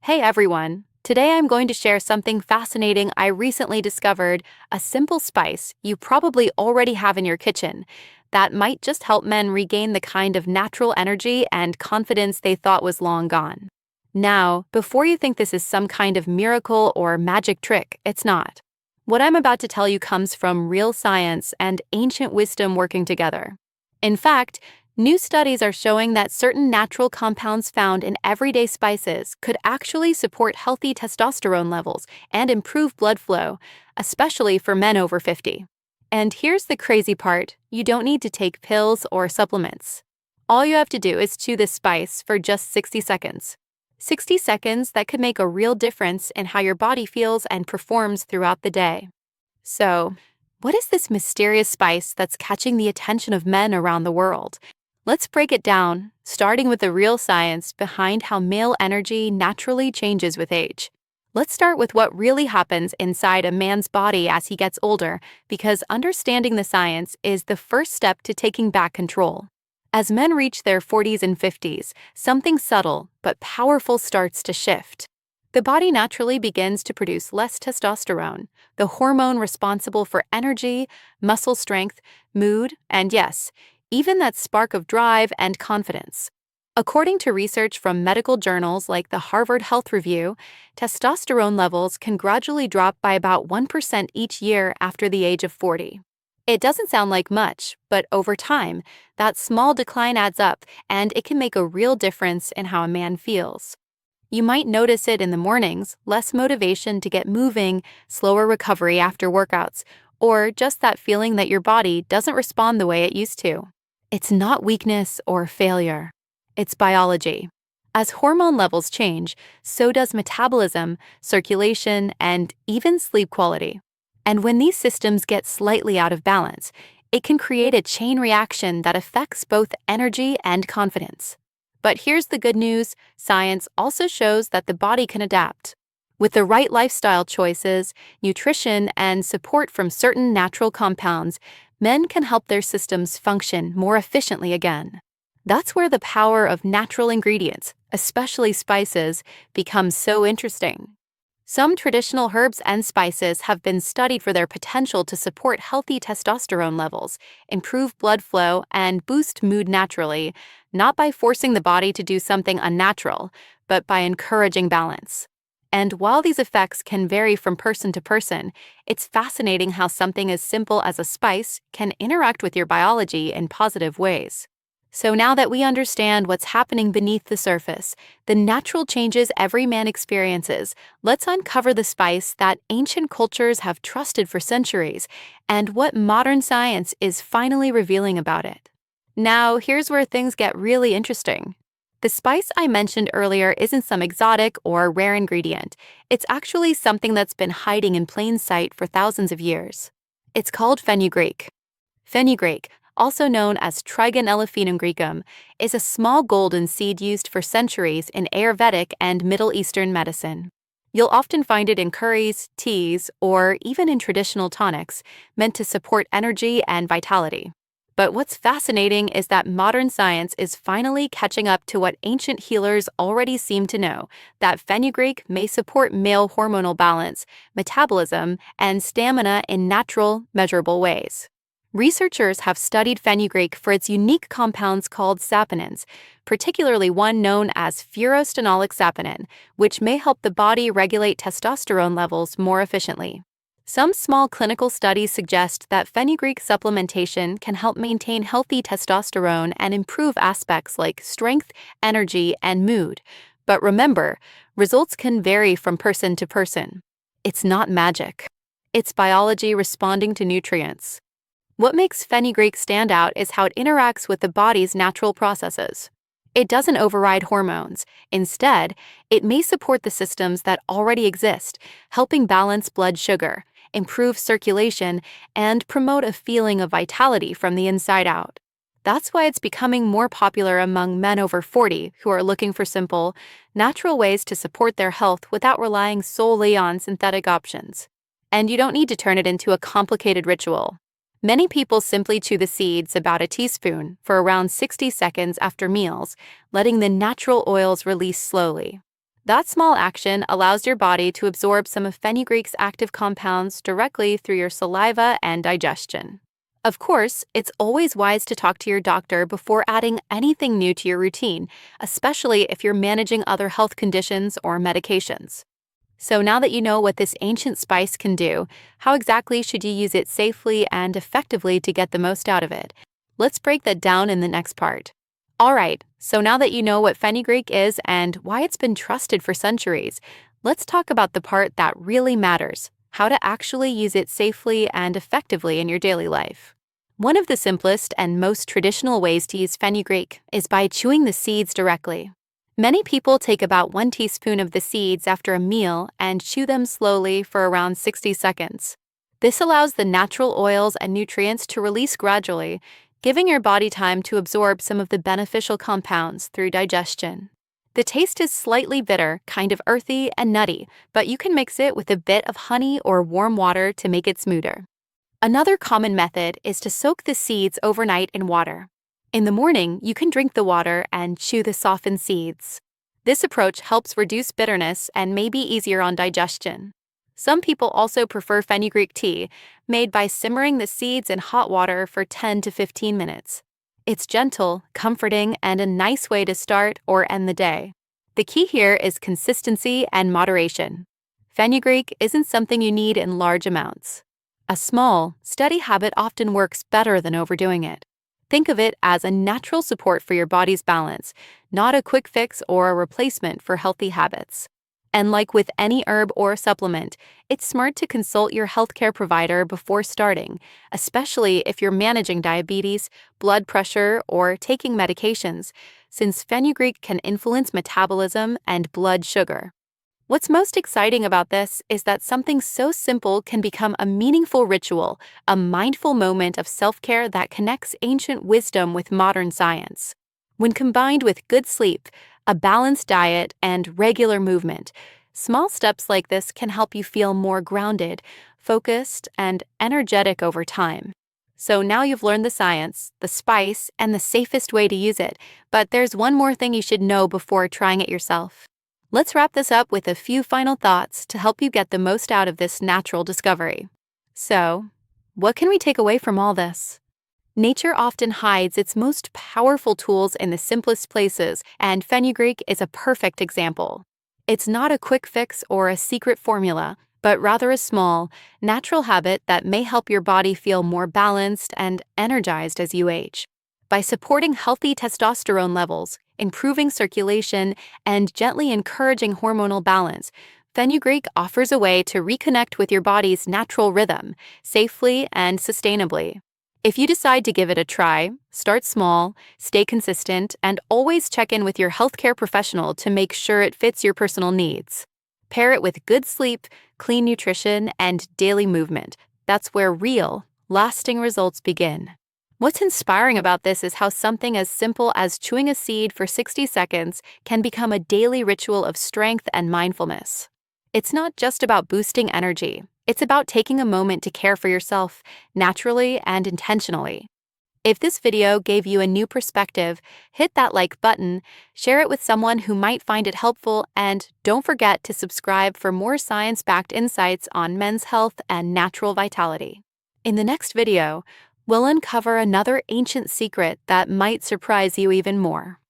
Hey everyone! Today I'm going to share something fascinating I recently discovered, a simple spice you probably already have in your kitchen that might just help men regain the kind of natural energy and confidence they thought was long gone. Now, before you think this is some kind of miracle or magic trick, it's not. What I'm about to tell you comes from real science and ancient wisdom working together. In fact, new studies are showing that certain natural compounds found in everyday spices could actually support healthy testosterone levels and improve blood flow, especially for men over 50. And here's the crazy part: you don't need to take pills or supplements. All you have to do is chew this spice for just 60 seconds. 60 seconds that could make a real difference in how your body feels and performs throughout the day. So, what is this mysterious spice that's catching the attention of men around the world? Let's break it down, starting with the real science behind how male energy naturally changes with age. Let's start with what really happens inside a man's body as he gets older, because understanding the science is the first step to taking back control. As men reach their 40s and 50s, something subtle but powerful starts to shift. The body naturally begins to produce less testosterone, the hormone responsible for energy, muscle strength, mood, and yes, even that spark of drive and confidence. According to research from medical journals like the Harvard Health Review, testosterone levels can gradually drop by about 1% each year after the age of 40. It doesn't sound like much, but over time, that small decline adds up, and it can make a real difference in how a man feels. You might notice it in the mornings: less motivation to get moving, slower recovery after workouts, or just that feeling that your body doesn't respond the way it used to. It's not weakness or failure. It's biology. As hormone levels change, so does metabolism, circulation, and even sleep quality. And when these systems get slightly out of balance, it can create a chain reaction that affects both energy and confidence. But here's the good news: science also shows that the body can adapt. With the right lifestyle choices, nutrition, and support from certain natural compounds, men can help their systems function more efficiently again. That's where the power of natural ingredients, especially spices, becomes so interesting. Some traditional herbs and spices have been studied for their potential to support healthy testosterone levels, improve blood flow, and boost mood naturally, not by forcing the body to do something unnatural, but by encouraging balance. And while these effects can vary from person to person, it's fascinating how something as simple as a spice can interact with your biology in positive ways. So now that we understand what's happening beneath the surface, the natural changes every man experiences, let's uncover the spice that ancient cultures have trusted for centuries and what modern science is finally revealing about it. Now, here's where things get really interesting. The spice I mentioned earlier isn't some exotic or rare ingredient. It's actually something that's been hiding in plain sight for thousands of years. It's called fenugreek. Fenugreek, also known as Trigonella fenugreecum, is a small golden seed used for centuries in Ayurvedic and Middle Eastern medicine. You'll often find it in curries, teas, or even in traditional tonics, meant to support energy and vitality. But what's fascinating is that modern science is finally catching up to what ancient healers already seemed to know: that fenugreek may support male hormonal balance, metabolism, and stamina in natural, measurable ways. Researchers have studied fenugreek for its unique compounds called saponins, particularly one known as furanolinic saponin, which may help the body regulate testosterone levels more efficiently. Some small clinical studies suggest that fenugreek supplementation can help maintain healthy testosterone and improve aspects like strength, energy, and mood. But remember, results can vary from person to person. It's not magic. It's biology responding to nutrients. What makes fenugreek stand out is how it interacts with the body's natural processes. It doesn't override hormones. Instead, it may support the systems that already exist, helping balance blood sugar, improve circulation, and promote a feeling of vitality from the inside out. That's why it's becoming more popular among men over 40 who are looking for simple, natural ways to support their health without relying solely on synthetic options. And you don't need to turn it into a complicated ritual. Many people simply chew the seeds, about a teaspoon, for around 60 seconds after meals, letting the natural oils release slowly. That small action allows your body to absorb some of fenugreek's active compounds directly through your saliva and digestion. Of course, it's always wise to talk to your doctor before adding anything new to your routine, especially if you're managing other health conditions or medications. So now that you know what this ancient spice can do, how exactly should you use it safely and effectively to get the most out of it? Let's break that down in the next part. Alright, so now that you know what fenugreek is and why it's been trusted for centuries, let's talk about the part that really matters: how to actually use it safely and effectively in your daily life. One of the simplest and most traditional ways to use fenugreek is by chewing the seeds directly. Many people take about 1 teaspoon of the seeds after a meal and chew them slowly for around 60 seconds. This allows the natural oils and nutrients to release gradually, giving your body time to absorb some of the beneficial compounds through digestion. The taste is slightly bitter, kind of earthy and nutty, but you can mix it with a bit of honey or warm water to make it smoother. Another common method is to soak the seeds overnight in water. In the morning, you can drink the water and chew the softened seeds. This approach helps reduce bitterness and may be easier on digestion. Some people also prefer fenugreek tea, made by simmering the seeds in hot water for 10 to 15 minutes. It's gentle, comforting, and a nice way to start or end the day. The key here is consistency and moderation. Fenugreek isn't something you need in large amounts. A small, steady habit often works better than overdoing it. Think of it as a natural support for your body's balance, not a quick fix or a replacement for healthy habits. And like with any herb or supplement, it's smart to consult your healthcare provider before starting, especially if you're managing diabetes, blood pressure, or taking medications, since fenugreek can influence metabolism and blood sugar. What's most exciting about this is that something so simple can become a meaningful ritual, a mindful moment of self-care that connects ancient wisdom with modern science. When combined with good sleep, a balanced diet, and regular movement, small steps like this can help you feel more grounded, focused, and energetic over time. So now you've learned the science, the spice, and the safest way to use it, but there's one more thing you should know before trying it yourself. Let's wrap this up with a few final thoughts to help you get the most out of this natural discovery. So, what can we take away from all this? Nature often hides its most powerful tools in the simplest places, and fenugreek is a perfect example. It's not a quick fix or a secret formula, but rather a small, natural habit that may help your body feel more balanced and energized as you age. By supporting healthy testosterone levels, improving circulation, and gently encouraging hormonal balance, fenugreek offers a way to reconnect with your body's natural rhythm, safely and sustainably. If you decide to give it a try, start small, stay consistent, and always check in with your healthcare professional to make sure it fits your personal needs. Pair it with good sleep, clean nutrition, and daily movement. That's where real, lasting results begin. What's inspiring about this is how something as simple as chewing a seed for 60 seconds can become a daily ritual of strength and mindfulness. It's not just about boosting energy. It's about taking a moment to care for yourself, naturally and intentionally. If this video gave you a new perspective, hit that like button, share it with someone who might find it helpful, and don't forget to subscribe for more science-backed insights on men's health and natural vitality. In the next video, we'll uncover another ancient secret that might surprise you even more.